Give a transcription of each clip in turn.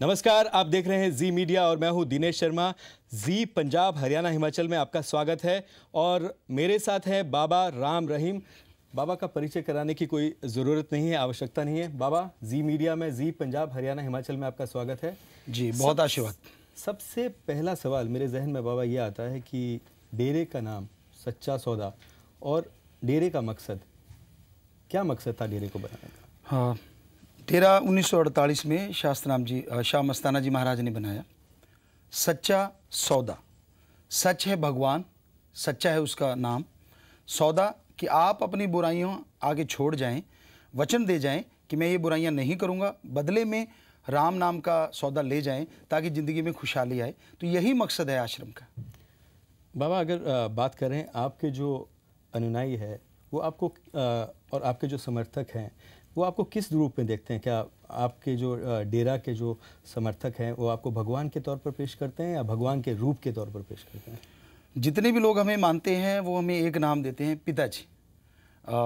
नमस्कार, आप देख रहे हैं जी मीडिया और मैं हूं दिनेश शर्मा। जी पंजाब हरियाणा हिमाचल में आपका स्वागत है और मेरे साथ है बाबा राम रहीम। बाबा का परिचय कराने की कोई ज़रूरत नहीं है, आवश्यकता नहीं है। बाबा, जी मीडिया में जी पंजाब हरियाणा हिमाचल में आपका स्वागत है। जी, बहुत आशीर्वाद। सबसे पहला सवाल मेरे जहन में बाबा ये आता है कि डेरे का नाम सच्चा सौदा और डेरे का मकसद, क्या मकसद था डेरे को बनाने का? हाँ, डेरा 1948 में शाह मस्ताना जी महाराज ने बनाया। सच्चा सौदा, सच है भगवान, सच्चा है उसका नाम। सौदा कि आप अपनी बुराइयों आगे छोड़ जाएं, वचन दे जाएं कि मैं ये बुराइयां नहीं करूंगा, बदले में राम नाम का सौदा ले जाएं ताकि ज़िंदगी में खुशहाली आए। तो यही मकसद है आश्रम का। बाबा, अगर बात करें, आपके जो अनुयायी है वो आपको और आपके जो समर्थक हैं वो आपको किस रूप में देखते हैं? क्या आपके जो डेरा के जो समर्थक हैं वो आपको भगवान के तौर पर पेश करते हैं या भगवान के रूप के तौर पर पेश करते हैं? जितने भी लोग हमें मानते हैं वो हमें एक नाम देते हैं, पिताजी।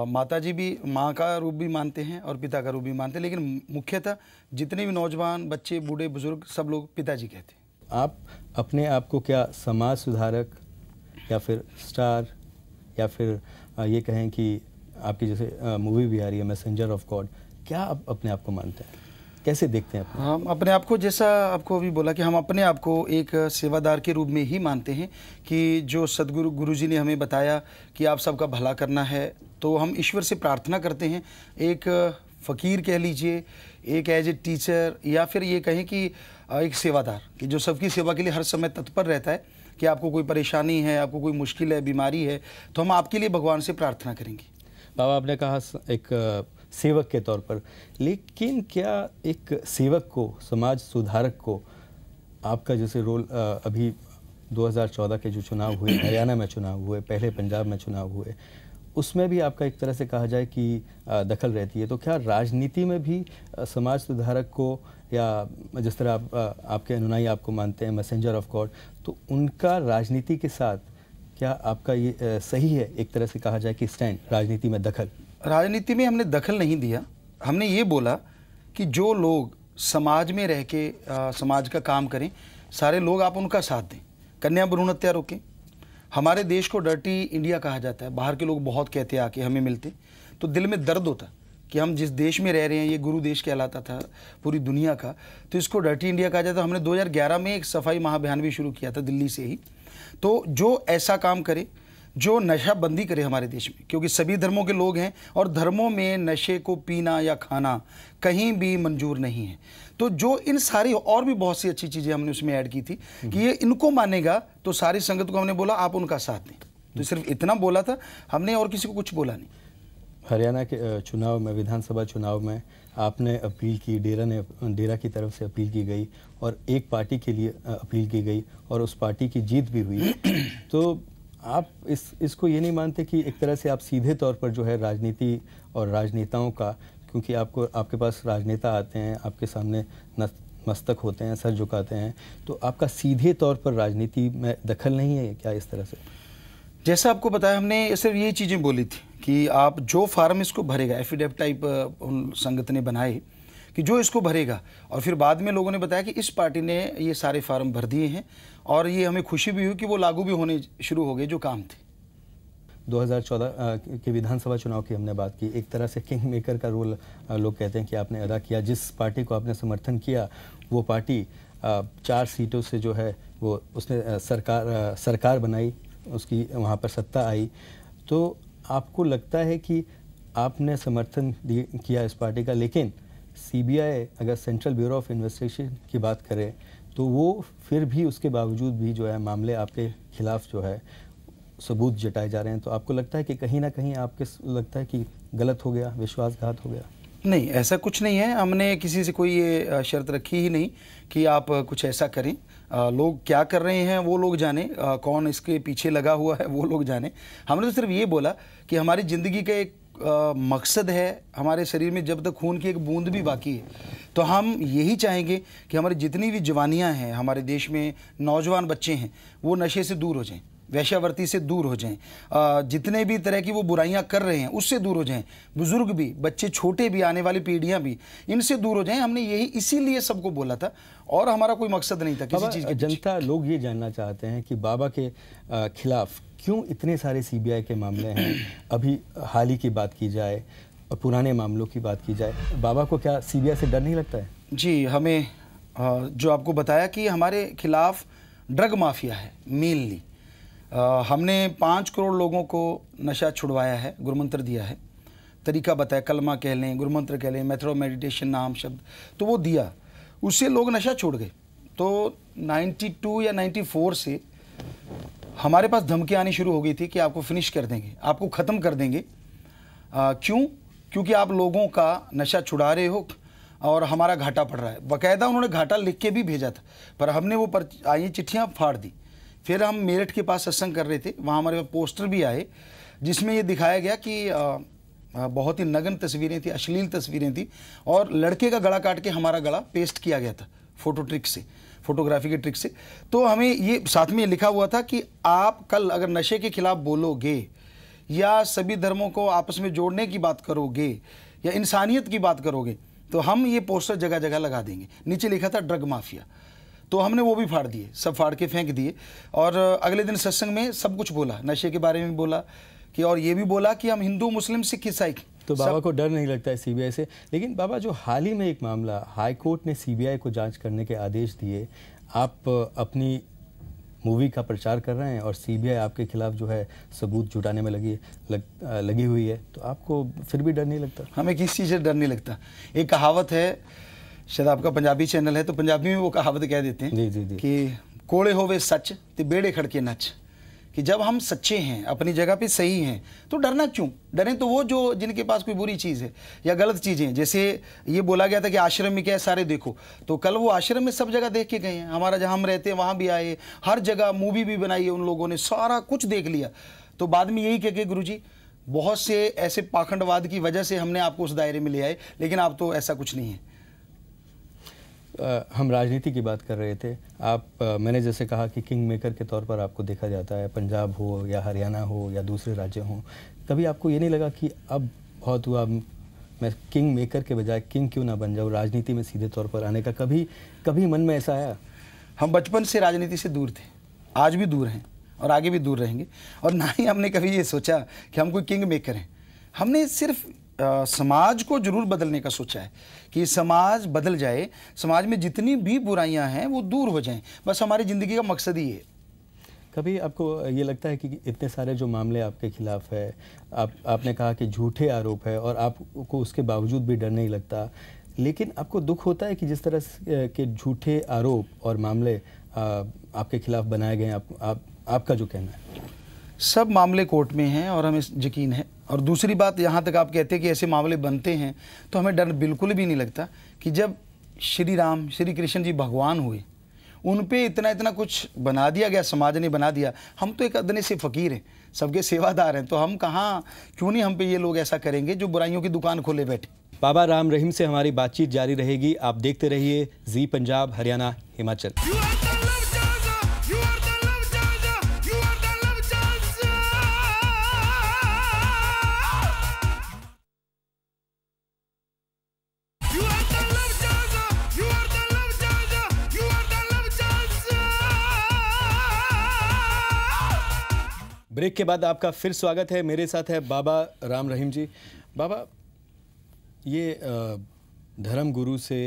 माता जी भी माँ का रूप भी मानते हैं और पिता का रूप भी मानते हैं, लेकिन मुख्यतः जितने भी नौजवान, बच्चे, बूढ़े, बुजुर्ग सब लोग पिताजी कहते हैं। आप अपने आप को क्या समाज सुधारक या फिर स्टार या फिर ये कहें कि आपकी जैसे मूवी भी आ रही है मैसेंजर ऑफ गॉड, क्या आप अपने आप को मानते हैं? कैसे देखते हैं अपने? हम अपने आप को, जैसा आपको अभी बोला कि हम अपने आप को एक सेवादार के रूप में ही मानते हैं कि जो सदगुरु गुरुजी ने हमें बताया कि आप सबका भला करना है, तो हम ईश्वर से प्रार्थना करते हैं। एक फ़कीर कह लीजिए, एक एज ए टीचर, या फिर ये कहें कि एक सेवादार कि जो सबकी सेवा के लिए हर समय तत्पर रहता है कि आपको कोई परेशानी है, आपको कोई मुश्किल है, बीमारी है, तो हम आपके लिए भगवान से प्रार्थना करेंगे। बाबा, आपने कहा एक सेवक के तौर पर, लेकिन क्या एक सेवक को, समाज सुधारक को, आपका जैसे रोल अभी 2014 के जो चुनाव हुए, हरियाणा में चुनाव हुए, पहले पंजाब में चुनाव हुए, उसमें भी आपका एक तरह से कहा जाए कि दखल रहती है, तो क्या राजनीति में भी समाज सुधारक को, या जिस तरह आपके अनुयायी आपको मानते हैं मैसेंजर ऑफ गॉड, तो उनका राजनीति के साथ क्या आपका ये सही है एक तरह से कहा जाए कि स्टैंड, राजनीति में दखल? राजनीति में हमने दखल नहीं दिया। हमने ये बोला कि जो लोग समाज में रह के समाज का काम करें, सारे लोग आप उनका साथ दें। कन्या भ्रूण हत्या रोकें। हमारे देश को डर्टी इंडिया कहा जाता है, बाहर के लोग बहुत कहते हैं, आके हमें मिलते तो दिल में दर्द होता कि हम जिस देश में रह रहे हैं, ये गुरु देश कहलाता था पूरी दुनिया का, तो इसको डर्टी इंडिया कहा जाता है। हमने 2011 में एक सफाई महाअभियान भी शुरू किया था दिल्ली से ही। तो जो ऐसा काम करे, जो नशा बंदी करे हमारे देश में, क्योंकि सभी धर्मों के लोग हैं और धर्मों में नशे को पीना या खाना कहीं भी मंजूर नहीं है। तो जो इन सारी और भी बहुत सी अच्छी चीज़ें हमने उसमें ऐड की थी कि ये इनको मानेगा, तो सारी संगत को हमने बोला आप उनका साथ दें। तो सिर्फ इतना बोला था हमने, और किसी को कुछ बोला नहीं। हरियाणा के चुनाव में, विधानसभा चुनाव में आपने अपील की, डेरा की तरफ से अपील की गई और एक पार्टी के लिए अपील की गई और उस पार्टी की जीत भी हुई। तो आप इसको ये नहीं मानते कि एक तरह से आप सीधे तौर पर जो है राजनीति और राजनेताओं का, क्योंकि आपके पास राजनेता आते हैं, आपके सामने मस्तक होते हैं, सर झुकाते हैं, तो आपका सीधे तौर पर राजनीति में दखल नहीं है क्या इस तरह से? जैसा आपको बताया, हमने सिर्फ ये चीज़ें बोली थी कि आप जो फार्म इसको भरेगा, एफिडेविट टाइप उन संगत ने बनाए कि जो इसको भरेगा, और फिर बाद में लोगों ने बताया कि इस पार्टी ने ये सारे फार्म भर दिए हैं और ये हमें खुशी भी हुई कि वो लागू भी होने शुरू हो गए जो काम थे। 2014 के विधानसभा चुनाव की हमने बात की, एक तरह से किंग मेकर का रोल लोग कहते हैं कि आपने अदा किया। जिस पार्टी को आपने समर्थन किया वो पार्टी 4 सीटों से जो है वो उसने सरकार बनाई, उसकी वहाँ पर सत्ता आई। तो आपको लगता है कि आपने समर्थन किया इस पार्टी का, लेकिन सीबीआई अगर सेंट्रल ब्यूरो ऑफ इन्वेस्टिगेशन की बात करें तो वो फिर भी उसके बावजूद भी जो है मामले आपके खिलाफ जो है सबूत जताए जा रहे हैं, तो आपको लगता है कि कहीं ना कहीं आपके लगता है कि गलत हो गया, विश्वासघात हो गया? नहीं, ऐसा कुछ नहीं है। हमने किसी से कोई ये शर्त रखी ही नहीं कि आप कुछ ऐसा करें। लोग क्या कर रहे हैं वो लोग जाने, कौन इसके पीछे लगा हुआ है वो लोग जाने। हमने तो सिर्फ ये बोला कि हमारी ज़िंदगी का एक मकसद है, हमारे शरीर में जब तक खून की एक बूंद भी बाकी है, तो हम यही चाहेंगे कि हमारी जितनी भी जवानियाँ हैं, हमारे देश में नौजवान बच्चे हैं, वो नशे से दूर हो जाएं। वैश्यावर्ती से दूर हो जाएं, जितने भी तरह की वो बुराइयां कर रहे हैं उससे दूर हो जाएं, बुजुर्ग भी, बच्चे छोटे भी, आने वाली पीढ़ियां भी इनसे दूर हो जाएं। हमने यही इसीलिए सबको बोला था और हमारा कोई मकसद नहीं था किसी चीज़ के। जनता लोग ये जानना चाहते हैं कि बाबा के खिलाफ क्यों इतने सारे सीबीआई के मामले हैं। अभी हाल ही की बात की जाए और पुराने मामलों की बात की जाए, बाबा को क्या सीबीआई से डर नहीं लगता है? जी, हमें जो आपको बताया कि हमारे खिलाफ ड्रग माफिया है मेनली। हमने 5 करोड़ लोगों को नशा छुड़वाया है, गुरुमंत्र दिया है, तरीका बताया, कलमा कह लें, गुरुमंत्र कह लें, मेथड ऑफ मेडिटेशन नाम शब्द, तो वो दिया, उससे लोग नशा छोड़ गए। तो 92 या 94 से हमारे पास धमकी आनी शुरू हो गई थी कि आपको फिनिश कर देंगे, आपको ख़त्म कर देंगे। क्यों? क्योंकि आप लोगों का नशा छुड़ा रहे हो और हमारा घाटा पड़ रहा है। बाकायदा उन्होंने घाटा लिख के भी भेजा था, पर हमने वो आई चिट्ठियाँ फाड़ दी। फिर हम मेरठ के पास सत्संग कर रहे थे, वहाँ हमारे पास पोस्टर भी आए जिसमें ये दिखाया गया कि बहुत ही नग्न तस्वीरें थी, अश्लील तस्वीरें थी और लड़के का गला काट के हमारा गला पेस्ट किया गया था फोटो ट्रिक से, फोटोग्राफी के ट्रिक से। तो हमें ये साथ में लिखा हुआ था कि आप कल अगर नशे के खिलाफ बोलोगे या सभी धर्मों को आपस में जोड़ने की बात करोगे या इंसानियत की बात करोगे तो हम ये पोस्टर जगह जगह लगा देंगे। नीचे लिखा था ड्रग माफिया, तो हमने वो भी फाड़ दिए, सब फाड़ के फेंक दिए। और अगले दिन सत्संग में सब कुछ बोला, नशे के बारे में बोला कि, और ये भी बोला कि हम हिंदू, मुस्लिम, सिख, ईसाई। तो बाबा को डर नहीं लगता है सीबीआई से? लेकिन बाबा, जो हाल ही में एक मामला हाई कोर्ट ने सीबीआई को जांच करने के आदेश दिए, आप अपनी मूवी का प्रचार कर रहे हैं और सीबीआई आपके खिलाफ जो है सबूत जुटाने में लगी हुई है, तो आपको फिर भी डर नहीं लगता? हमें किसी चीज़ से डर नहीं लगता। एक कहावत है, शायद आपका पंजाबी चैनल है तो पंजाबी में वो कहावत कह देते हैं जी। कि कोड़े होवे सच ते बेड़े खड़के नच, कि जब हम सच्चे हैं, अपनी जगह पे सही हैं, तो डरना क्यों? डरें तो वो जो जिनके पास कोई बुरी चीज़ है या गलत चीज़ें। जैसे ये बोला गया था कि आश्रम में क्या है सारे देखो, तो कल वो आश्रम में सब जगह देख के गए हैं। हमारा जहाँ हम रहते हैं वहाँ भी आए, हर जगह मूवी भी बनाई है उन लोगों ने, सारा कुछ देख लिया। तो बाद में यही कह के गुरुजी बहुत से ऐसे पाखंडवाद की वजह से हमने आपको उस दायरे में ले आए, लेकिन आप तो ऐसा कुछ नहीं है। हम राजनीति की बात कर रहे थे। मैंने जैसे कहा कि किंग मेकर के तौर पर आपको देखा जाता है, पंजाब हो या हरियाणा हो या दूसरे राज्य हों। कभी आपको ये नहीं लगा कि अब बहुत हुआ, मैं किंग मेकर के बजाय किंग क्यों ना बन जाऊँ, राजनीति में सीधे तौर पर आने का कभी मन में ऐसा आया? हम बचपन से राजनीति से दूर थे, आज भी दूर हैं और आगे भी दूर रहेंगे। और ना ही हमने कभी ये सोचा कि हम कोई किंग मेकर हैं। हमने सिर्फ समाज को जरूर बदलने का सोचा है कि समाज बदल जाए, समाज में जितनी भी बुराइयां हैं वो दूर हो जाएं। बस हमारी ज़िंदगी का मकसद ही है। कभी आपको ये लगता है कि इतने सारे जो मामले आपके खिलाफ है, आपने कहा कि झूठे आरोप है और आपको उसके बावजूद भी डर नहीं लगता, लेकिन आपको दुख होता है कि जिस तरह के झूठे आरोप और मामले आपके खिलाफ बनाए गए हैं? आपका जो कहना है? सब मामले कोर्ट में हैं और हमें यकीन है। और दूसरी बात, यहाँ तक आप कहते हैं कि ऐसे मामले बनते हैं, तो हमें डर बिल्कुल भी नहीं लगता कि जब श्री राम, श्री कृष्ण जी भगवान हुए, उन पे इतना कुछ बना दिया गया, समाज ने बना दिया। हम तो एक अदने से फ़कीर हैं, सबके सेवादार हैं, तो हम कहाँ, क्यों नहीं हम पे ये लोग ऐसा करेंगे जो बुराइयों की दुकान खोले बैठे। बाबा राम रहीम से हमारी बातचीत जारी रहेगी। आप देखते रहिए जी पंजाब, हरियाणा, हिमाचल। ब्रेक के बाद आपका फिर स्वागत है। मेरे साथ है बाबा राम रहीम जी। बाबा, ये धर्म गुरु से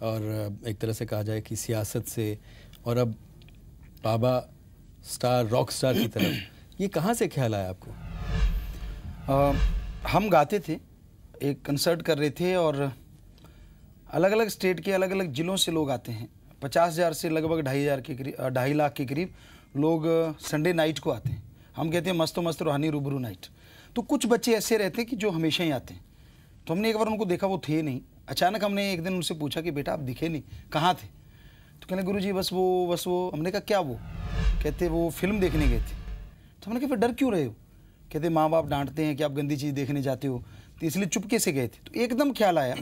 और एक तरह से कहा जाए कि सियासत से, और अब बाबा स्टार, रॉक स्टार की तरफ, ये कहाँ से ख्याल आया आपको? हम गाते थे, एक कंसर्ट कर रहे थे और अलग अलग स्टेट के अलग अलग ज़िलों से लोग आते हैं। 50,000 से लगभग 2.5 लाख के करीब लोग संडे नाइट को आते हैं। हम कहते हैं मस्तो मस्त रूहानी रूबरू नाइट। तो कुछ बच्चे ऐसे रहते हैं कि जो हमेशा ही आते हैं। तो हमने एक बार उनको देखा, वो थे नहीं। अचानक हमने एक दिन उनसे पूछा कि बेटा आप दिखे नहीं, कहाँ थे? तो कहने गुरुजी बस वो। हमने कहा क्या वो? कहते वो फिल्म देखने गए थे। तो हमने कहा फिर डर क्यों रहे हो? कहते माँ बाप डांटते हैं कि आप गंदी चीज़ देखने जाते हो, तो इसलिए चुपके से गए थे। तो एकदम ख्याल आया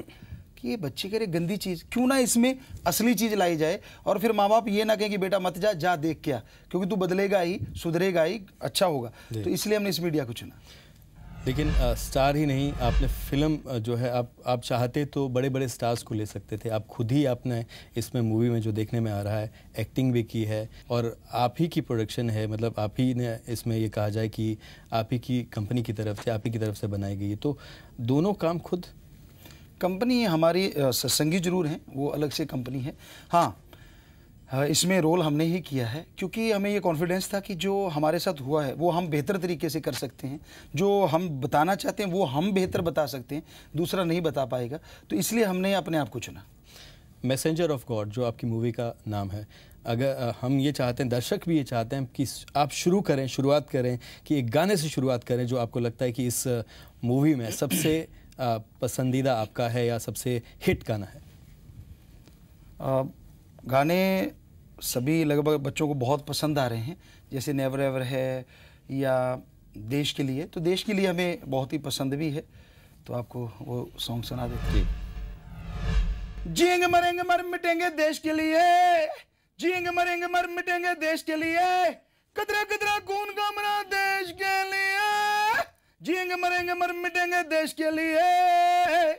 कि ये बच्चे कह रहे गंदी चीज़, क्यों ना इसमें असली चीज़ लाई जाए, और फिर माँ बाप ये ना कहें कि बेटा मत जा, जा देख क्या, क्योंकि तू बदलेगा ही, सुधरेगा ही, अच्छा होगा। तो इसलिए हमने इस मीडिया को चुना। लेकिन स्टार ही नहीं, आपने फिल्म जो है आप चाहते तो बड़े बड़े स्टार्स को ले सकते थे। आप खुद ही आपने इसमें मूवी में जो देखने में आ रहा है एक्टिंग भी की है, और आप ही की प्रोडक्शन है, मतलब आप ही ने इसमें ये कहा जाए कि आप ही की कंपनी की तरफ से, आप ही की तरफ से बनाई गई है। तो दोनों काम खुद? कंपनी हमारी सत्संगी जरूर हैं, वो अलग से कंपनी है। हाँ, इसमें रोल हमने ही किया है, क्योंकि हमें ये कॉन्फिडेंस था कि जो हमारे साथ हुआ है वो हम बेहतर तरीके से कर सकते हैं, जो हम बताना चाहते हैं वो हम बेहतर बता सकते हैं, दूसरा नहीं बता पाएगा। तो इसलिए हमने अपने आप को चुना। मैसेंजर ऑफ गॉड जो आपकी मूवी का नाम है, अगर हम ये चाहते हैं, दर्शक भी ये चाहते हैं कि आप शुरुआत करें कि एक गाने से शुरुआत करें जो आपको लगता है कि इस मूवी में सबसे पसंदीदा आपका है या सबसे हिट गाना है। गाने सभी लगभग बच्चों को बहुत पसंद आ रहे हैं, जैसे नेवर एवर है या देश के लिए। तो देश के लिए हमें बहुत ही पसंद भी है, तो आपको वो सॉन्ग सुना देते हैं। जिएंगे मरेंगे मर मिटेंगे देश के लिए, जिएंगे मरेंगे मर मिटेंगे देश के लिए, कतरा कतरा खून का मरा देश के लिए, जिएंगे मरेंगे मर मिटेंगे देश के लिए।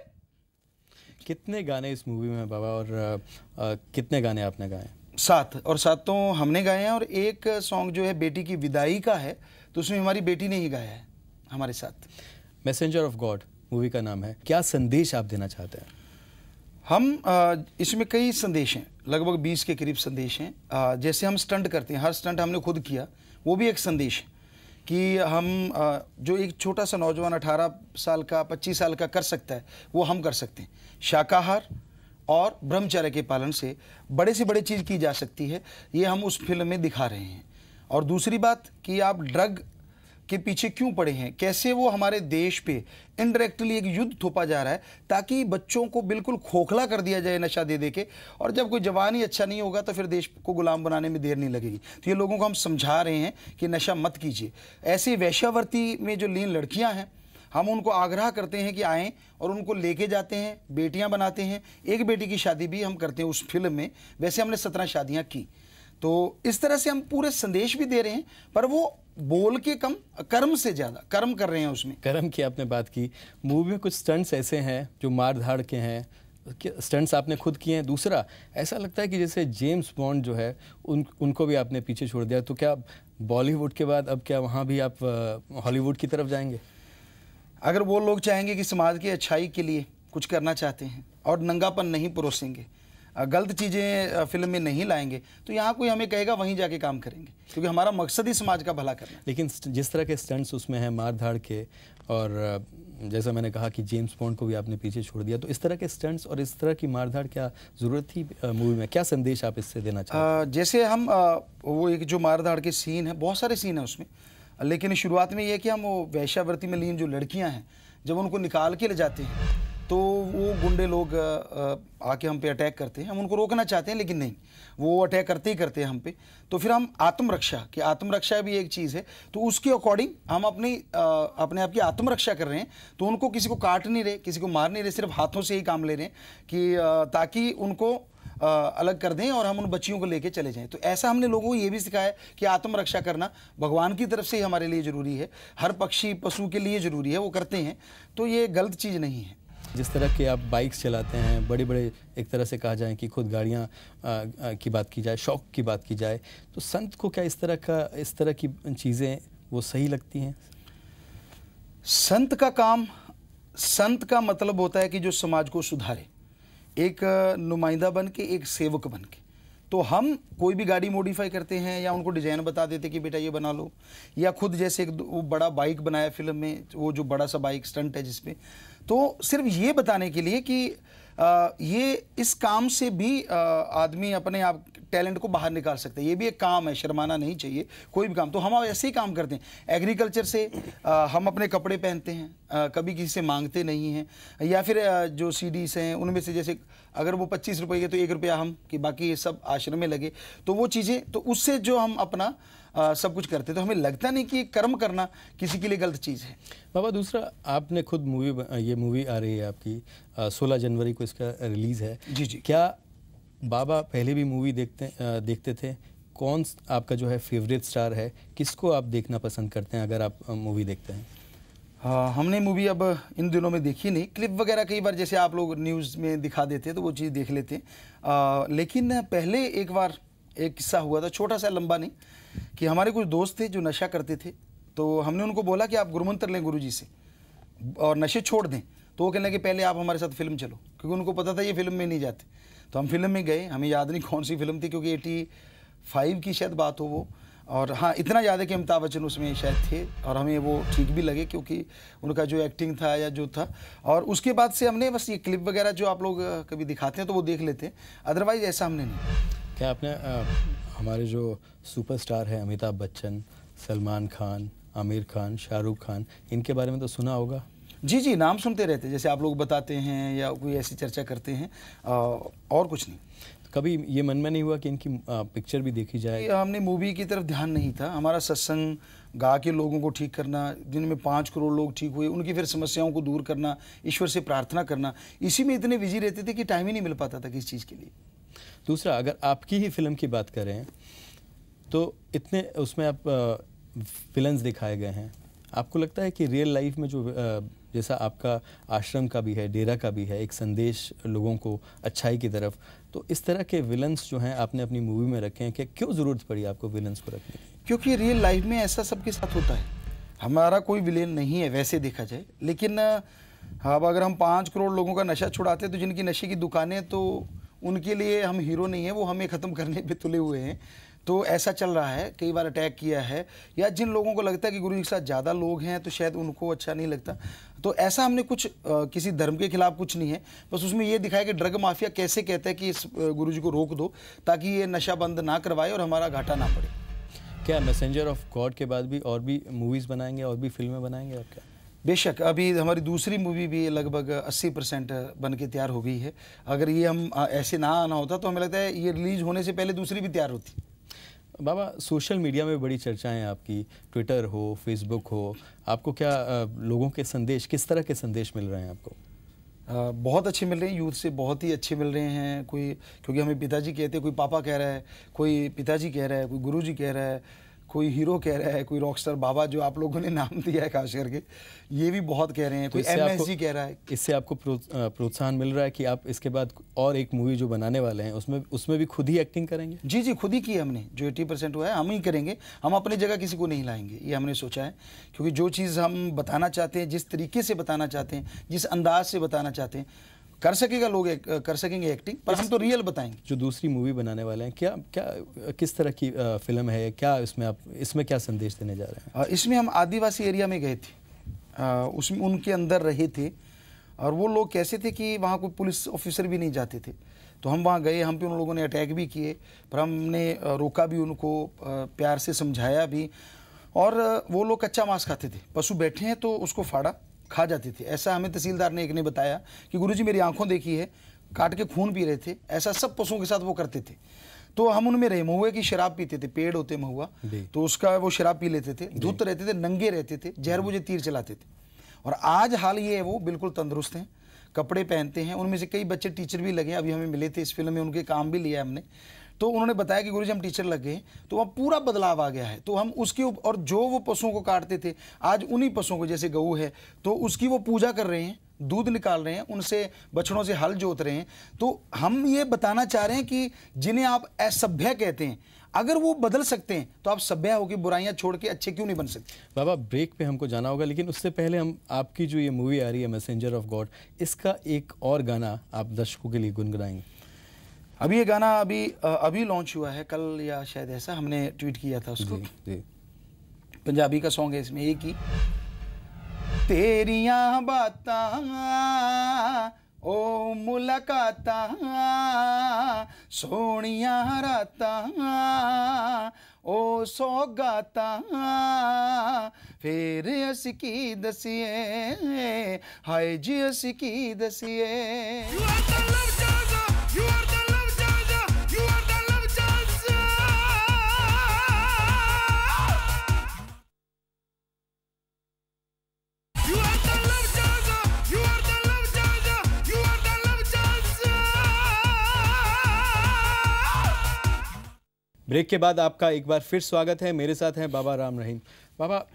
कितने गाने इस मूवी में बाबा, और कितने गाने आपने गाए? 7, और 7 तो हमने गाए हैं, और एक सॉन्ग जो है बेटी की विदाई का है, तो उसमें हमारी बेटी ने ही गाया है हमारे साथ। मैसेंजर ऑफ गॉड मूवी का नाम है, क्या संदेश आप देना चाहते हैं? हम इसमें कई संदेश हैं, लगभग 20 के करीब संदेश हैं। जैसे हम स्टंट करते हैं, हर स्टंट हमने खुद किया, वो भी एक संदेश है कि हम जो एक छोटा सा नौजवान 18 साल का 25 साल का कर सकता है, वो हम कर सकते हैं। शाकाहार और ब्रह्मचर्य के पालन से बड़े से बड़ी चीज़ की जा सकती है, ये हम उस फिल्म में दिखा रहे हैं। और दूसरी बात कि आप ड्रग के पीछे क्यों पड़े हैं, कैसे वो हमारे देश पे इनडायरेक्टली एक युद्ध थोपा जा रहा है, ताकि बच्चों को बिल्कुल खोखला कर दिया जाए नशा दे दे के, और जब कोई जवान ही अच्छा नहीं होगा तो फिर देश को गुलाम बनाने में देर नहीं लगेगी। तो ये लोगों को हम समझा रहे हैं कि नशा मत कीजिए। ऐसे वेश्यावृत्ति में जो लीन लड़कियां हैं, हम उनको आग्रह करते हैं कि आएँ, और उनको लेके जाते हैं, बेटियां बनाते हैं। एक बेटी की शादी भी हम करते हैं उस फिल्म में, वैसे हमने 17 शादियां की। तो इस तरह से हम पूरे संदेश भी दे रहे हैं, पर वो बोल के कम, कर्म से ज़्यादा कर्म कर रहे हैं उसमें। कर्म की आपने बात की, मूवी में कुछ स्टंट्स ऐसे हैं जो मार धाड़ के हैं, स्टंट्स आपने खुद किए हैं। दूसरा, ऐसा लगता है कि जैसे जेम्स बॉन्ड जो है उनको भी आपने पीछे छोड़ दिया। तो क्या बॉलीवुड के बाद अब क्या वहाँ भी आप हॉलीवुड की तरफ जाएंगे? अगर वो लोग चाहेंगे कि समाज की अच्छाई के लिए कुछ करना चाहते हैं और नंगापन नहीं परोसेंगे, गलत चीज़ें फिल्म में नहीं लाएंगे, तो यहाँ कोई हमें कहेगा वहीं जाके काम करेंगे, क्योंकि हमारा मकसद ही समाज का भला करना है। लेकिन जिस तरह के स्टंट्स उसमें हैं मार धाड़ के, और जैसा मैंने कहा कि जेम्स बॉन्ड को भी आपने पीछे छोड़ दिया, तो इस तरह के स्टंट्स और इस तरह की मार धाड़ क्या ज़रूरत थी मूवी में? क्या संदेश आप इससे देना चाहते हैं? जैसे हम वो एक जो मार धाड़ के सीन है, बहुत सारे सीन हैं उसमें, लेकिन शुरुआत में ये कि हम वो वेश्यावृत्ति में लीन जो लड़कियां हैं, जब उनको निकाल के ले जाते हैं तो वो गुंडे लोग आके हम पे अटैक करते हैं। हम उनको रोकना चाहते हैं, लेकिन नहीं, वो अटैक करते ही करते हैं हम पे। तो फिर हम आत्मरक्षा भी एक चीज़ है, तो उसके अकॉर्डिंग हम अपने आप की आत्मरक्षा कर रहे हैं। तो उनको किसी को काट नहीं रहे, किसी को मार नहीं रहे, सिर्फ हाथों से ही काम ले रहे हैं कि ताकि उनको अलग कर दें और हम उन बच्चियों को लेके चले जाएं। तो ऐसा हमने लोगों को ये भी सिखाया कि आत्मरक्षा करना भगवान की तरफ से ही हमारे लिए ज़रूरी है, हर पक्षी पशु के लिए ज़रूरी है, वो करते हैं, तो ये गलत चीज़ नहीं है। जिस तरह के आप बाइक्स चलाते हैं, बड़े बड़े, एक तरह से कहा जाए कि खुद गाड़ियाँ की बात की जाए, शौक की बात की जाए, तो संत को क्या इस तरह की चीज़ें वो सही लगती हैं? संत का काम, संत का मतलब होता है कि जो समाज को सुधारे, एक नुमाइंदा बन के, एक सेवक बन के। तो हम कोई भी गाड़ी मॉडिफाई करते हैं या उनको डिज़ाइन बता देते कि बेटा ये बना लो, या खुद जैसे एक वो बड़ा बाइक बनाया फिल्म में, वो जो बड़ा सा बाइक स्टंट है जिसमें, तो सिर्फ ये बताने के लिए कि ये इस काम से भी आदमी अपने आप टैलेंट को बाहर निकाल सकते हैं। ये भी एक काम है, शर्माना नहीं चाहिए कोई भी काम। तो हम ऐसे ही काम करते हैं। एग्रीकल्चर से हम अपने कपड़े पहनते हैं, कभी किसी से मांगते नहीं हैं, या फिर जो सीडीज हैं उनमें से जैसे अगर वो 25 रुपये के तो 1 रुपया हम, कि बाकी ये सब आश्रम में लगे, तो वो चीज़ें, तो उससे जो हम अपना सब कुछ करते। तो हमें लगता नहीं कि कर्म करना किसी के लिए गलत चीज़ है। बाबा, दूसरा आपने खुद ये मूवी आ रही है आपकी 16 जनवरी को इसका रिलीज़ है। जी जी। क्या बाबा पहले भी मूवी देखते थे? कौन आपका जो है फेवरेट स्टार है? किसको आप देखना पसंद करते हैं अगर आप मूवी देखते हैं? हमने मूवी अब इन दिनों में देखी नहीं, क्लिप वगैरह कई बार जैसे आप लोग न्यूज़ में दिखा देते हैं तो वो चीज़ देख लेते हैं। लेकिन पहले एक बार एक किस्सा हुआ था, छोटा सा, लंबा नहीं, कि हमारे कुछ दोस्त थे जो नशा करते थे। तो हमने उनको बोला कि आप गुरुमंत्र लें गुरुजी से और नशे छोड़ दें। तो वो कहने लगे पहले आप हमारे साथ फिल्म चलो, क्योंकि उनको पता था ये फिल्म में नहीं जाते। तो हम फिल्म में गए, हमें याद नहीं कौन सी फिल्म थी, क्योंकि 85 की शायद बात हो वो। और हाँ, इतना याद है कि अमिताभ बच्चन उसमें शायद थे और हमें वो ठीक भी लगे, क्योंकि उनका जो एक्टिंग था या जो था। और उसके बाद से हमने बस ये क्लिप वगैरह जो आप लोग कभी दिखाते हैं तो वो देख लेते हैं, अदरवाइज ऐसा हमने नहीं। क्या आपने हमारे जो सुपरस्टार हैं अमिताभ बच्चन, सलमान खान, आमिर खान, शाहरुख खान, इनके बारे में तो सुना होगा? जी जी, नाम सुनते रहते हैं, जैसे आप लोग बताते हैं या कोई ऐसी चर्चा करते हैं, और कुछ नहीं। कभी ये मन में नहीं हुआ कि इनकी पिक्चर भी देखी जाए? हमने मूवी की तरफ ध्यान नहीं था। हमारा सत्संग गा के लोगों को ठीक करना, जिनमें 5 करोड़ लोग ठीक हुए, उनकी फिर समस्याओं को दूर करना, ईश्वर से प्रार्थना करना, इसी में इतने बिजी रहते थे कि टाइम ही नहीं मिल पाता था किसी चीज़ के लिए। दूसरा, अगर आपकी ही फिल्म की बात करें तो इतने उसमें आप विलन्स दिखाए गए हैं, आपको लगता है कि रियल लाइफ में जो जैसा आपका आश्रम का भी है, डेरा का भी है, एक संदेश लोगों को अच्छाई की तरफ, तो इस तरह के विलन्स जो हैं आपने अपनी मूवी में रखे हैं कि क्यों ज़रूरत पड़ी आपको विलन्स को रखने की? क्योंकि रियल लाइफ में ऐसा सबके साथ होता है। हमारा कोई विलेन नहीं है वैसे देखा जाए, लेकिन अब अगर हम 5 करोड़ लोगों का नशा छुड़ाते हैं तो जिनकी नशे की दुकानें, तो उनके लिए हम हीरो नहीं हैं, वो हमें ख़त्म करने पे तुले हुए हैं। तो ऐसा चल रहा है, कई बार अटैक किया है, या जिन लोगों को लगता है कि गुरु जी के साथ ज़्यादा लोग हैं तो शायद उनको अच्छा नहीं लगता। तो ऐसा हमने कुछ किसी धर्म के खिलाफ कुछ नहीं है, बस उसमें ये दिखाया कि ड्रग माफिया कैसे कहता है कि इस गुरु जी को रोक दो ताकि ये नशा बंद ना करवाए और हमारा घाटा ना पड़े। क्या मैसेंजर ऑफ गॉड के बाद भी और भी मूवीज़ बनाएंगे, और भी फिल्में बनाएंगे आप? क्या? बेशक, अभी हमारी दूसरी मूवी भी लगभग 80% बन के तैयार हो गई है। अगर ये हम ऐसे ना आना होता तो हमें लगता है ये रिलीज होने से पहले दूसरी भी तैयार होती। बाबा, सोशल मीडिया में बड़ी चर्चाएं आपकी, ट्विटर हो, फेसबुक हो, आपको क्या लोगों के संदेश, किस तरह के संदेश मिल रहे हैं आपको? बहुत अच्छे मिल रहे हैं, यूथ से बहुत ही अच्छे मिल रहे हैं। कोई, क्योंकि हमें पिताजी कहते हैं, कोई पापा कह रहा है, कोई पिताजी कह रहा है, कोई गुरुजी कह रहा है, कोई हीरो कह रहा है, कोई रॉकस्टार बाबा जो आप लोगों ने नाम दिया है खास करके, ये भी बहुत कह रहे हैं, कोई एमएसजी कह रहा है। इससे आपको प्रोत्साहन मिल रहा है कि आप इसके बाद और एक मूवी जो बनाने वाले हैं उसमें भी खुद ही एक्टिंग करेंगे? जी जी, खुद ही की हमने। जो 80% हुआ है हम ही करेंगे, हम अपनी जगह किसी को नहीं लाएंगे, ये हमने सोचा है। क्योंकि जो चीज़ हम बताना चाहते हैं, जिस तरीके से बताना चाहते हैं, जिस अंदाज से बताना चाहते हैं, कर सकेगा लोग कर सकेंगे एक्टिंग, पर हम तो रियल बताएंगे। जो दूसरी मूवी बनाने वाले हैं, क्या किस तरह की फिल्म है? क्या इसमें क्या संदेश देने जा रहे हैं? इसमें हम आदिवासी एरिया में गए थे, उसमें उनके अंदर रहे थे, और वो लोग कैसे थे कि वहाँ कोई पुलिस ऑफिसर भी नहीं जाते थे। तो हम वहाँ गए, हम पे उन लोगों ने अटैक भी किए, पर हमने रोका भी उनको, प्यार से समझाया भी। और वो लोग कच्चा मांस खाते थे, पशु बैठे हैं तो उसको फाड़ा खा जाते थे। ऐसा हमें तहसीलदार ने एक ने बताया कि गुरुजी मेरी आंखों देखी है, काट के खून पी रहे थे। ऐसा सब पशुओं के साथ वो करते थे। तो हम उनमें रहे, महुए की शराब पीते थे, पेड़ होते महुआ, तो उसका वो शराब पी लेते थे, धुत रहते थे, नंगे रहते थे, जहर बुझे तीर चलाते थे। और आज हाल ये है, वो बिल्कुल तंदुरुस्त हैं, कपड़े पहनते हैं। उनमें से कई बच्चे टीचर भी लगे, अभी हमें मिले थे इस फिल्म में, उनके काम भी लिया हमने। तो उन्होंने बताया कि गुरुजी हम टीचर लग गए, तो वहाँ पूरा बदलाव आ गया है। तो हम उसके और जो वो पशुओं को काटते थे, आज उन्हीं पशुओं को, जैसे गऊ है तो उसकी वो पूजा कर रहे हैं, दूध निकाल रहे हैं, उनसे बछड़ों से हल जोत रहे हैं। तो हम ये बताना चाह रहे हैं कि जिन्हें आप असभ्य कहते हैं, अगर वो बदल सकते हैं तो आप सभ्य होकर बुराइयां छोड़ के अच्छे क्यों नहीं बन सकते? बाबा, ब्रेक पे हमको जाना होगा, लेकिन उससे पहले हम आपकी जो ये मूवी आ रही है मैसेंजर ऑफ गॉड, इसका एक और गाना आप दर्शकों के लिए गुनगुनाएंगे। अभी ये गाना अभी लॉन्च हुआ है, कल या शायद ऐसा, हमने ट्वीट किया था उसको। जी। पंजाबी का सॉन्ग है, इसमें एक ही, तेरियां बातां ओ मुलाकातां सोहणियां रातां ओ सौगातां फिर असी की दसिए, हाय जी असी की दसिए। ब्रेक के बाद आपका एक बार फिर स्वागत है। मेरे साथ हैं बाबा राम रहीम। बाबा,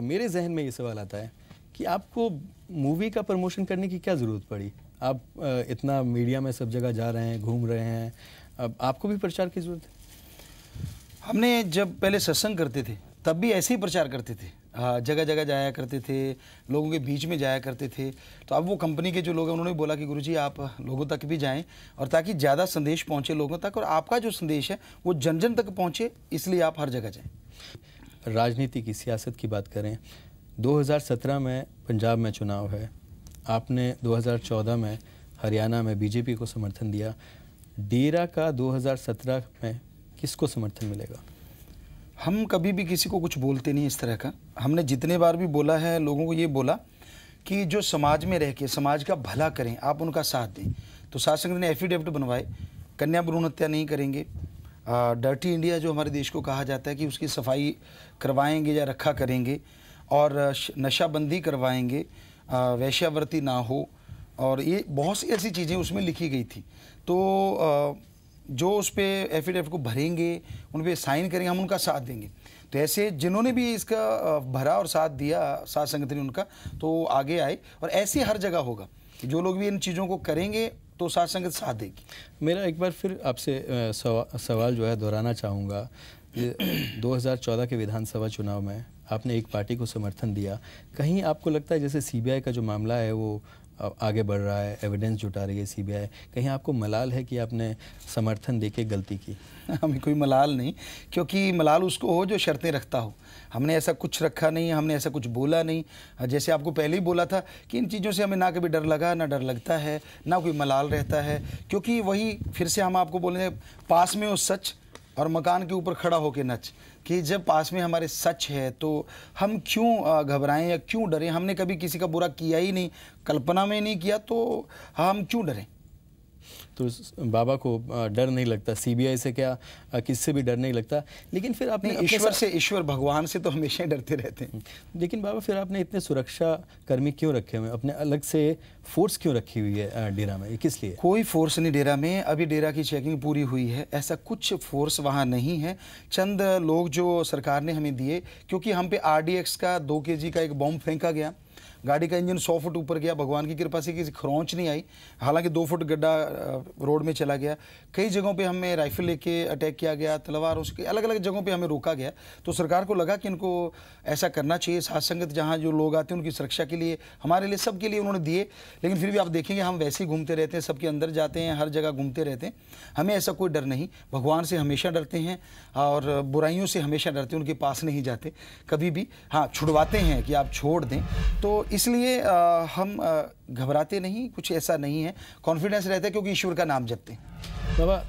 मेरे जहन में ये सवाल आता है कि आपको मूवी का प्रमोशन करने की क्या ज़रूरत पड़ी? आप इतना मीडिया में सब जगह जा रहे हैं, घूम रहे हैं, अब आपको भी प्रचार की ज़रूरत है? हमने जब पहले सत्संग करते थे तब भी ऐसे ही प्रचार करते थे, जगह जगह जाया करते थे, लोगों के बीच में जाया करते थे। तो अब वो कंपनी के जो लोग हैं उन्होंने बोला कि गुरुजी आप लोगों तक भी जाएं और ताकि ज़्यादा संदेश पहुंचे लोगों तक और आपका जो संदेश है वो जन जन तक पहुंचे, इसलिए आप हर जगह जाएं। राजनीति की, सियासत की बात करें, 2017 में पंजाब में चुनाव है, आपने 2014 में हरियाणा में बीजेपी को समर्थन दिया। डेरा का 2017 में किसको समर्थन मिलेगा? हम कभी भी किसी को कुछ बोलते नहीं इस तरह का। हमने जितने बार भी बोला है लोगों को ये बोला कि जो समाज में रह के समाज का भला करें, आप उनका साथ दें। तो साध संगत ने एफिडेविट बनवाए, कन्या भ्रूण हत्या नहीं करेंगे, डर्टी इंडिया जो हमारे देश को कहा जाता है कि उसकी सफाई करवाएंगे या रखा करेंगे, और नशाबंदी करवाएंगे, वैश्यावृत्ति ना हो, और ये बहुत सी ऐसी चीज़ें उसमें लिखी गई थी। तो जो उस पर एफिडेविट को भरेंगे, उन पर साइन करेंगे, हम उनका साथ देंगे। तो ऐसे जिन्होंने भी इसका भरा और साथ दिया, साध संगत ने उनका, तो आगे आए। और ऐसे हर जगह होगा कि जो लोग भी इन चीज़ों को करेंगे तो साध संगत साथ देगी। मेरा एक बार फिर आपसे सवाल जो है दोहराना चाहूँगा। 2014 के विधानसभा चुनाव में आपने एक पार्टी को समर्थन दिया, कहीं आपको लगता है जैसे सीबीआई का जो मामला है वो आगे बढ़ रहा है, एविडेंस जुटा रही है सीबीआई, कहीं आपको मलाल है कि आपने समर्थन देके गलती की? हमें कोई मलाल नहीं, क्योंकि मलाल उसको हो जो शर्तें रखता हो। हमने ऐसा कुछ रखा नहीं, हमने ऐसा कुछ बोला नहीं। जैसे आपको पहले ही बोला था कि इन चीज़ों से हमें ना कभी डर लगा, ना डर लगता है, ना कोई मलाल रहता है। क्योंकि वही फिर से हम आपको बोले, पास में हो सच और मकान के ऊपर खड़ा होके नच, कि जब पास में हमारे सच है तो हम क्यों घबराएं या क्यों डरें? हमने कभी किसी का बुरा किया ही नहीं, कल्पना में नहीं किया, तो हम क्यों डरें? तो बाबा को डर नहीं लगता सीबीआई से, क्या किससे भी डर नहीं लगता? लेकिन फिर आपने ईश्वर से, ईश्वर भगवान से तो हमेशा डरते रहते हैं। लेकिन बाबा फिर आपने इतने सुरक्षा कर्मी क्यों रखे हुए, अपने अलग से फोर्स क्यों रखी हुई है डेरा में, किस लिए? कोई फोर्स नहीं डेरा में, अभी डेरा की चेकिंग पूरी हुई है, ऐसा कुछ फोर्स वहाँ नहीं है। चंद लोग जो सरकार ने हमें दिए, क्योंकि हम पे RDX का 2 kg का एक बॉम्ब फेंका गया, गाड़ी का इंजन 100 फुट ऊपर गया, भगवान की कृपा से किसी खरोंच नहीं आई, हालांकि 2 फुट गड्ढा रोड में चला गया। कई जगहों पे हमें राइफल लेके अटैक किया गया, तलवारों से, अलग अलग जगहों पे हमें रोका गया। तो सरकार को लगा कि इनको ऐसा करना चाहिए, साध संगत जहाँ जो लोग आते हैं उनकी सुरक्षा के लिए, हमारे लिए, सबके लिए उन्होंने दिए। लेकिन फिर भी आप देखेंगे हम वैसे ही घूमते रहते हैं, सबके अंदर जाते हैं, हर जगह घूमते रहते हैं। हमें ऐसा कोई डर नहीं, भगवान से हमेशा डरते हैं और बुराइयों से हमेशा डरते हैं, उनके पास नहीं जाते कभी भी। हाँ, छुड़वाते हैं कि आप छोड़ दें, तो इसलिए हम घबराते नहीं, कुछ ऐसा नहीं है, कॉन्फिडेंस रहता है क्योंकि ईश्वर का नाम जपते हैं। बाबा,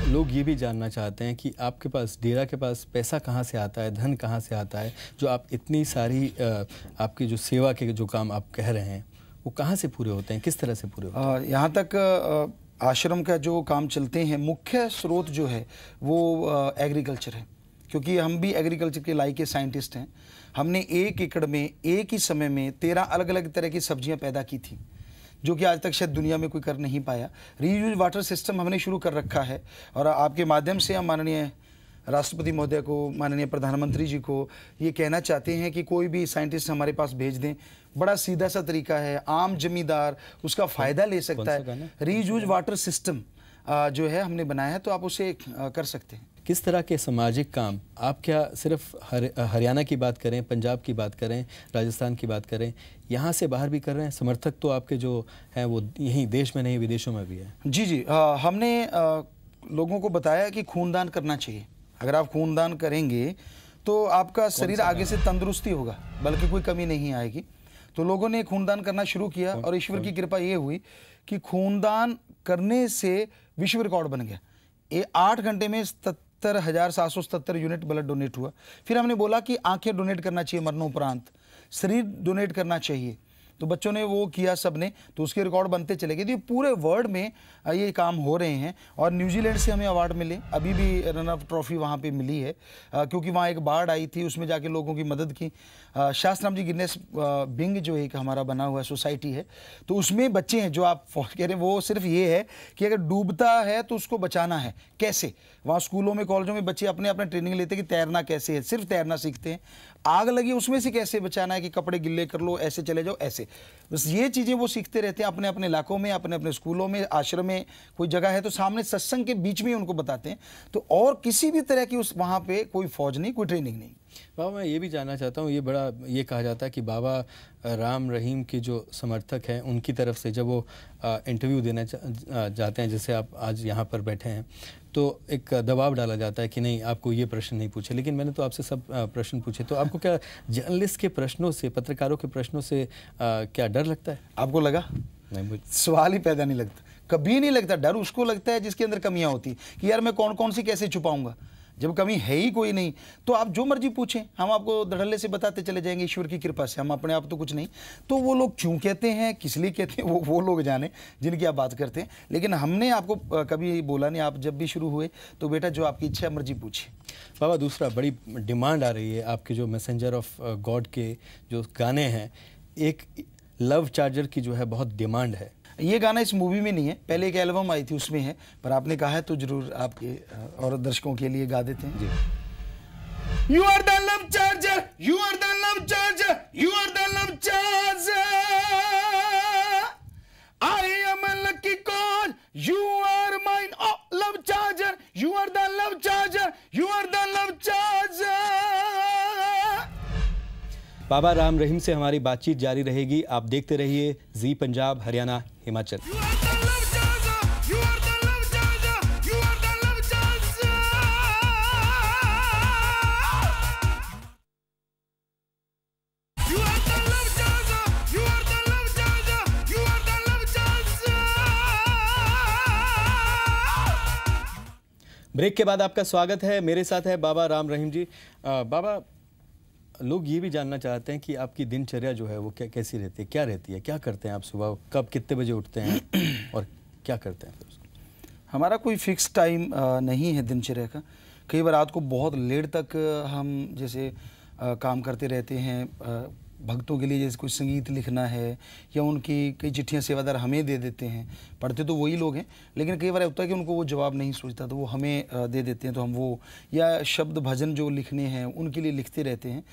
लोग ये भी जानना चाहते हैं कि आपके पास, डेरा के पास पैसा कहाँ से आता है, धन कहाँ से आता है, जो आप इतनी सारी आपकी जो सेवा के जो काम आप कह रहे हैं वो कहाँ से पूरे होते हैं, किस तरह से पूरे होते हैं? यहाँ तक आश्रम का जो काम चलते हैं, मुख्य स्रोत जो है वो एग्रीकल्चर है, क्योंकि हम भी एग्रीकल्चर के लाइक के साइंटिस्ट हैं। हमने 1 एकड़ में एक ही समय में 13 अलग अलग तरह की सब्जियां पैदा की थी, जो कि आज तक शायद दुनिया में कोई कर नहीं पाया। रीयूज वाटर सिस्टम हमने शुरू कर रखा है, और आपके माध्यम से हम माननीय राष्ट्रपति महोदय को, माननीय प्रधानमंत्री जी को ये कहना चाहते हैं कि कोई भी साइंटिस्ट हमारे पास भेज दें। बड़ा सीधा सा तरीका है, आम जमींदार उसका फ़ायदा ले सकता है। रीयूज वाटर सिस्टम जो है हमने बनाया है, तो आप उसे कर सकते हैं। किस तरह के सामाजिक काम आप, क्या सिर्फ हरियाणा की बात करें, पंजाब की बात करें, राजस्थान की बात करें, यहाँ से बाहर भी कर रहे हैं? समर्थक तो आपके जो हैं वो यहीं देश में नहीं, विदेशों में भी है। जी जी, हमने लोगों को बताया कि खूनदान करना चाहिए। अगर आप खूनदान करेंगे तो आपका शरीर आगे से तंदुरुस्ती होगा, बल्कि कोई कमी नहीं आएगी। तो लोगों ने खूनदान करना शुरू किया, और ईश्वर की कृपा ये हुई कि खूनदान करने से विश्व रिकॉर्ड बन गया। ये 8 घंटे में 77,777 यूनिट ब्लड डोनेट हुआ। फिर हमने बोला कि आंखें डोनेट करना चाहिए मरणोपरांत, शरीर डोनेट करना चाहिए। तो बच्चों ने वो किया सबने, तो उसके रिकॉर्ड बनते चले गए। तो ये पूरे वर्ल्ड में ये काम हो रहे हैं। और न्यूजीलैंड से हमें अवार्ड मिले, अभी भी रनर अप ट्रॉफी वहाँ पे मिली है, क्योंकि वहाँ एक बाढ़ आई थी, उसमें जाके लोगों की मदद की। शास्त्राम जी गिनेस बिंग जो एक हमारा बना हुआ सोसाइटी है, तो उसमें बच्चे हैं जो आप कह रहे हैं, वो सिर्फ ये है कि अगर डूबता है तो उसको बचाना है कैसे। वहाँ स्कूलों में कॉलेजों में बच्चे अपने अपने ट्रेनिंग लेते हैं कि तैरना कैसे है, सिर्फ तैरना सीखते हैं। आग लगी उसमें से कैसे बचाना है, कि कपड़े गिल्ले कर लो, ऐसे चले जाओ, ऐसे। बस ये चीज़ें वो सीखते रहते हैं अपने अपने इलाकों में, अपने अपने स्कूलों में, आश्रम में कोई जगह है तो सामने सत्संग के बीच में उनको बताते हैं। तो और किसी भी तरह की उस वहाँ पे कोई फौज नहीं, कोई ट्रेनिंग नहीं। बाबा मैं ये भी जानना चाहता हूँ, ये कहा जाता है कि बाबा राम रहीम के जो समर्थक हैं उनकी तरफ से जब वो इंटरव्यू देना जाते हैं, जैसे आप आज यहाँ पर बैठे हैं, तो एक दबाव डाला जाता है कि नहीं आपको ये प्रश्न नहीं पूछे। लेकिन मैंने तो आपसे सब प्रश्न पूछे, तो आपको क्या जर्नलिस्ट के प्रश्नों से, पत्रकारों के प्रश्नों से क्या डर लगता है? आपको लगा? नहीं, सवाल ही पैदा नहीं लगता, कभी नहीं लगता। डर उसको लगता है जिसके अंदर कमियां होती कि यार मैं कौन कौन सी कैसे छुपाऊंगा। जब कमी है ही कोई नहीं तो आप जो मर्जी पूछें, हम आपको धड़ल्ले से बताते चले जाएंगे ईश्वर की कृपा से, हम अपने आप तो कुछ नहीं। तो वो लोग क्यों कहते हैं, किस लिए कहते हैं, वो लोग जाने जिनकी आप बात करते हैं। लेकिन हमने आपको कभी बोला नहीं, आप जब भी शुरू हुए तो बेटा जो आपकी इच्छा मर्जी पूछे। बाबा दूसरा बड़ी डिमांड आ रही है आपके जो मैसेंजर ऑफ गॉड के जो गाने हैं, एक लव चार्जर की जो है बहुत डिमांड है। ये गाना इस मूवी में नहीं है, पहले एक एल्बम आई थी उसमें है, पर आपने कहा है तो जरूर आपके और दर्शकों के लिए गा देते हैं जी। You are the love charger, you are the love charger, you are the love charger. I am a lucky call, you are mine. Oh, love charger, you are the love charger, you are the love charger. बाबा राम रहीम से हमारी बातचीत जारी रहेगी। आप देखते रहिए जी Punjab, Haryana, Himachal. Break के बाद आपका स्वागत है। मेरे साथ है बाबा राम रहीम जी। बाबा, लोग ये भी जानना चाहते हैं कि आपकी दिनचर्या जो है वो कैसी रहती है, क्या रहती है, क्या करते हैं आप सुबह, कब कितने बजे उठते हैं और क्या करते हैं? हमारा कोई फिक्स टाइम नहीं है दिनचर्या का। कई बार रात को बहुत लेट तक हम जैसे काम करते रहते हैं भक्तों के लिए, जैसे कोई संगीत लिखना है या उनकी कई चिट्ठियाँ सेवादार हमें दे देते हैं, पढ़ते तो वही लोग हैं, लेकिन कई बार होता है कि उनको वो जवाब नहीं सोचता तो वो हमें दे देते हैं, तो हम वो, या शब्द भजन जो लिखने हैं उनके लिए लिखते रहते हैं।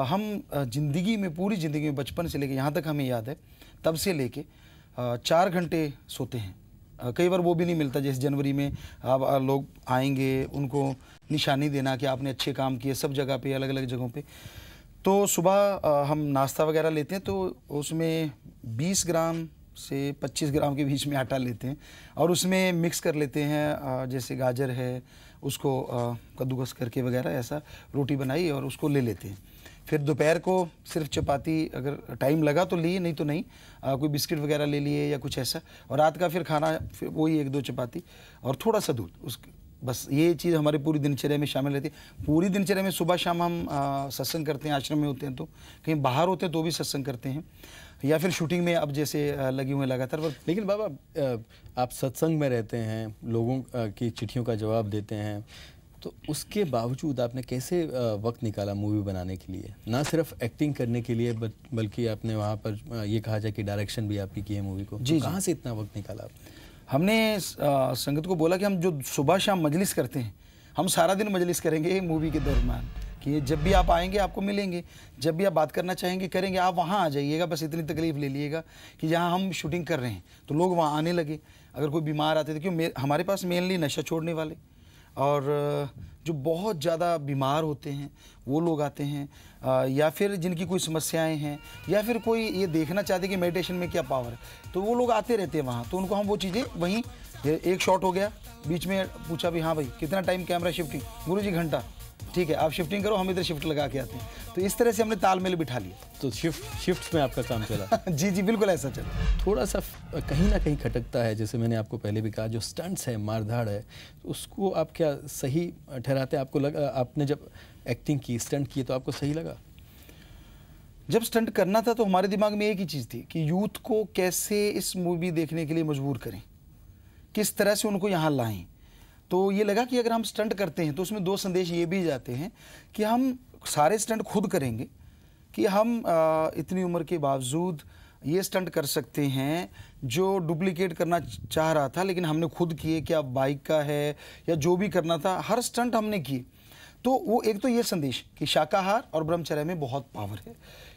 हम ज़िंदगी में, पूरी ज़िंदगी में, बचपन से लेके यहाँ तक हमें याद है, तब से लेके 4 घंटे सोते हैं। कई बार वो भी नहीं मिलता, जैसे जनवरी में आप लोग आएंगे, उनको निशानी देना कि आपने अच्छे काम किए सब जगह पे, अलग अलग जगहों पे। तो सुबह हम नाश्ता वगैरह लेते हैं, तो उसमें 20 ग्राम से 25 ग्राम के बीच में आटा लेते हैं और उसमें मिक्स कर लेते हैं, जैसे गाजर है उसको कद्दूकस करके वगैरह, ऐसा रोटी बनाई और उसको ले लेते हैं। फिर दोपहर को सिर्फ चपाती, अगर टाइम लगा तो लिए, नहीं तो नहीं, कोई बिस्किट वगैरह ले लिए या कुछ ऐसा। और रात का फिर खाना फिर वही 1-2 चपाती और थोड़ा सा दूध, बस ये चीज़ हमारी पूरी दिनचर्या में शामिल रहती है। पूरी दिनचर्या में सुबह शाम हम सत्संग करते हैं, आश्रम में होते हैं तो, कहीं बाहर होते हैं तो भी सत्संग करते हैं, या फिर शूटिंग में अब जैसे लगे हुए लगातार। लेकिन बाबा आप सत्संग में रहते हैं, लोगों की चिट्ठियों का जवाब देते हैं, तो उसके बावजूद आपने कैसे वक्त निकाला मूवी बनाने के लिए? ना सिर्फ एक्टिंग करने के लिए बल्कि आपने वहाँ पर ये कहा जाए कि डायरेक्शन भी आपकी की है मूवी को। जी, तो कहाँ से इतना वक्त निकाला आपने? हमने संगत को बोला कि हम जो सुबह शाम मजलिस करते हैं, हम सारा दिन मजलिस करेंगे मूवी के दरमियान, कि जब भी आप आएंगे आपको मिलेंगे, जब भी आप बात करना चाहेंगे करेंगे, आप वहाँ आ जाइएगा। बस इतनी तकलीफ ले लीजिएगा कि जहाँ हम शूटिंग कर रहे हैं तो लोग वहाँ आने लगे। अगर कोई बीमार आते थे, क्यों हमारे पास मेनली नशा छोड़ने वाले और जो बहुत ज़्यादा बीमार होते हैं वो लोग आते हैं, या फिर जिनकी कोई समस्याएं हैं, या फिर कोई ये देखना चाहते हैं कि मेडिटेशन में क्या पावर है, तो वो लोग आते रहते हैं वहाँ। तो उनको हम वो चीज़ें वहीं, एक शॉट हो गया, बीच में पूछा भी हाँ भाई कितना टाइम कैमरा शिफ्टिंग, गुरुजी घंटा, ठीक है आप शिफ्टिंग करो, हम इधर शिफ्ट लगा के आते हैं। तो इस तरह से हमने तालमेल बिठा लिया। तो शिफ्ट में आपका काम चला? जी जी बिल्कुल ऐसा चला। थोड़ा सा कहीं ना कहीं खटकता है, जैसे मैंने आपको पहले भी कहा, जो स्टंट्स है, मारधाड़ है, तो उसको आप क्या सही ठहराते हैं? आपको लगा, आपने जब एक्टिंग की, स्टंट किए, तो आपको सही लगा? जब स्टंट करना था तो हमारे दिमाग में एक ही चीज़ थी कि यूथ को कैसे इस मूवी देखने के लिए मजबूर करें, किस तरह से उनको यहाँ लाएं। तो ये लगा कि अगर हम स्टंट करते हैं तो उसमें दो संदेश ये भी जाते हैं कि हम सारे स्टंट खुद करेंगे, कि हम इतनी उम्र के बावजूद ये स्टंट कर सकते हैं जो डुप्लीकेट करना चाह रहा था लेकिन हमने खुद किए, क्या बाइक का है या जो भी करना था हर स्टंट हमने किए। तो वो एक तो ये संदेश कि शाकाहार और ब्रह्मचर्य में बहुत पावर है,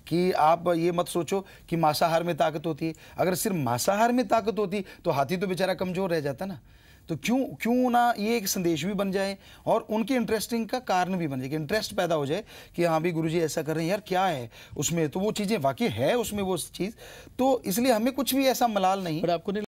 कि आप ये मत सोचो कि मांसाहार में ताकत होती है। अगर सिर्फ मांसाहार में ताकत होती तो हाथी तो बेचारा कमजोर रह जाता ना। तो क्यों ना ये एक संदेश भी बन जाए और उनके इंटरेस्टिंग का कारण भी बन जाए, कि इंटरेस्ट पैदा हो जाए कि हाँ भी गुरुजी ऐसा कर रहे हैं यार, क्या है उसमें, तो वो चीज़ें वाकई है उसमें वो चीज़। तो इसलिए हमें कुछ भी ऐसा मलाल नहीं। पर आपको नहीं